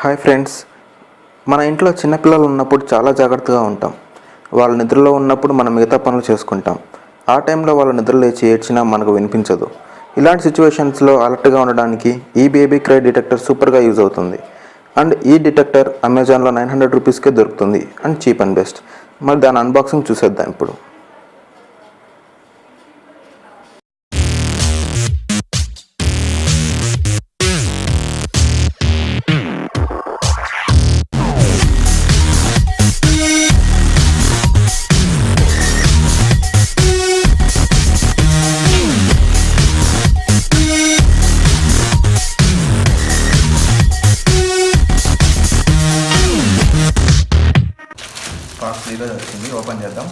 Hi friends, మన ఇంట్లో చిన్నపిల్లలు ఉన్నప్పుడు చాలా జాగ్రత్తగా ఉంటాం. వాళ్ళ నిద్రలో ఉన్నప్పుడు మనం మిగతా పనులు చేసుకుంటాం. ఆ టైంలో వాళ్ళ నిద్ర లేచి ఏడ్చినా మనకు వినిపించదు. ఇలాంటి సిచ్యువేషన్స్లో అలర్ట్గా ఉండడానికి ఈ బేబీ క్రై డిటెక్టర్ సూపర్గా యూజ్ అవుతుంది. అండ్ ఈ డిటెక్టర్ అమెజాన్లో 900 రూపీస్కే దొరుకుతుంది అండ్ చీప్ అండ్ బెస్ట్. మరి దాని అన్బాక్సింగ్ చూసేద్దాం ఇప్పుడు. కాస్ట్లీగా వచ్చింది, ఓపెన్ చేద్దాం.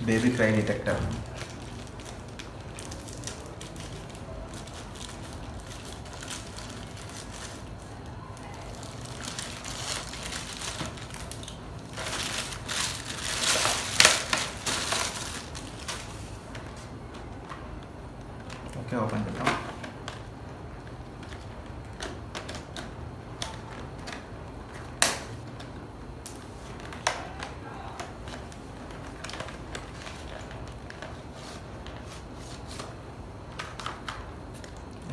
Baby cry detector. Okay, open చేద్దాం.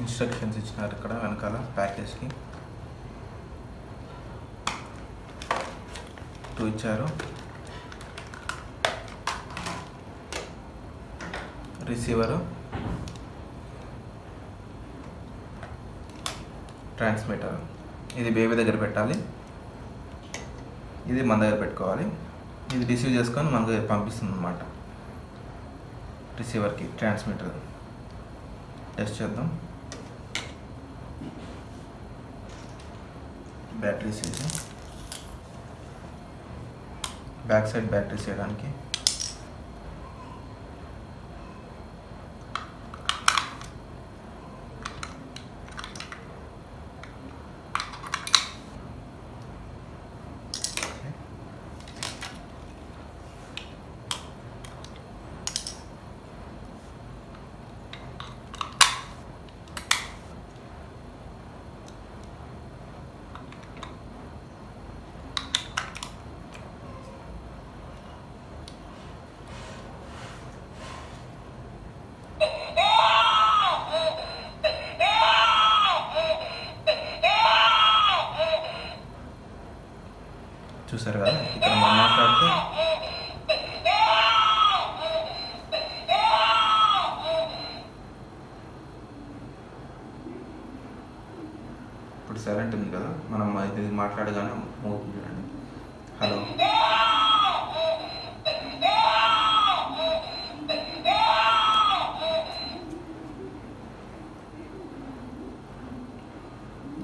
ఇన్స్ట్రక్షన్స్ ఇచ్చినారు ఇక్కడ వెనకాల ప్యాకేజ్కి. 2 ఇచ్చారు. Receiver, transmitter. ఇది బేబీ దగ్గర పెట్టాలి, ఇది మన దగ్గర పెట్టుకోవాలి. ఇది రిసీవ్ చేసుకొని మనకు పంపిస్తుంది అన్నమాట రిసీవర్కి. ట్రాన్స్మిటర్ టెస్ట్ చేద్దాం. బ్యాటరీస్ ఇది, బ్యాక్ సైడ్ బ్యాటరీస్ వేయడానికి. చూసారు కదా, ఇక్కడ మనం మాట్లాడితే ఇప్పుడు సైలెంట్ ఉంది కదా, మనం ఇది మాట్లాడగానే మోగుతుంది చూడండి. Hello,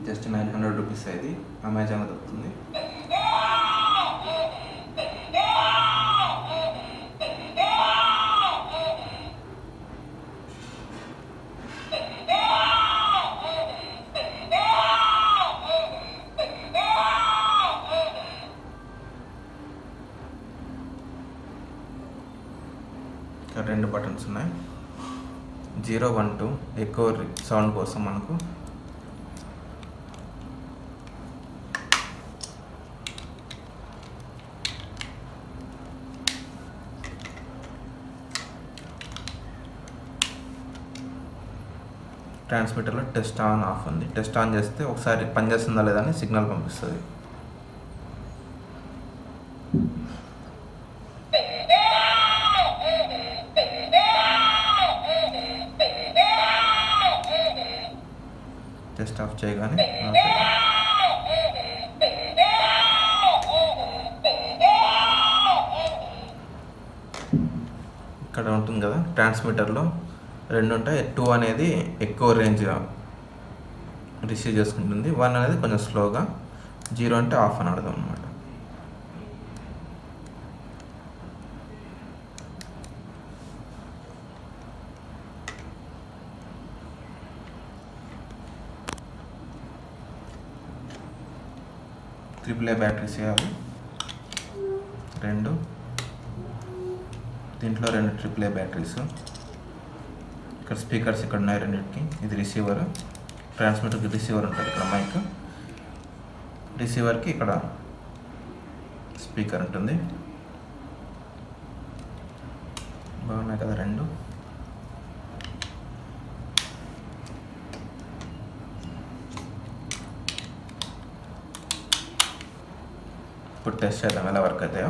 just 900 rupees. ఇది అమెజాన్లో దొరుకుతుంది. ఇక్కడ 2 బటన్స్ ఉన్నాయి. 0, 1, 2 ఎక్కువ సౌండ్ కోసం మనకు. ట్రాన్స్మిటర్లో టెస్ట్ ఆన్ ఆఫ్ ఉంది. టెస్ట్ ఆన్ చేస్తే ఒకసారి పనిచేస్తుందా లేదా అని సిగ్నల్ పంపిస్తుంది. టెస్ట్ ఆఫ్ చేయగానే ఇక్కడ ఉంటుంది కదా, ట్రాన్స్మిటర్లో 2 ఉంటాయి. 2 అనేది ఎక్కువ రేంజ్గా రిసీవ్ చేసుకుంటుంది, 1 అనేది కొంచెం స్లోగా, 0 అంటే ఆఫ్ అని అర్థం అనమాట. AAA బ్యాటరీస్ వేయాలి 2. దీంట్లో 2 AAA బ్యాటరీస్. ఇక్కడ స్పీకర్స్ ఇక్కడ ఉన్నాయి రెండింటికి. ఇది రిసీవర్, ట్రాన్స్మిటర్కి రిసీవర్ ఉంటుంది, ఇక్కడ మైక్, రిసీవర్కి ఇక్కడ స్పీకర్ ఉంటుంది. బాగున్నాయి కదా రెండు. ఇప్పుడు టెస్ట్ చేద్దాం ఎలా వర్క్ అవుతాయో.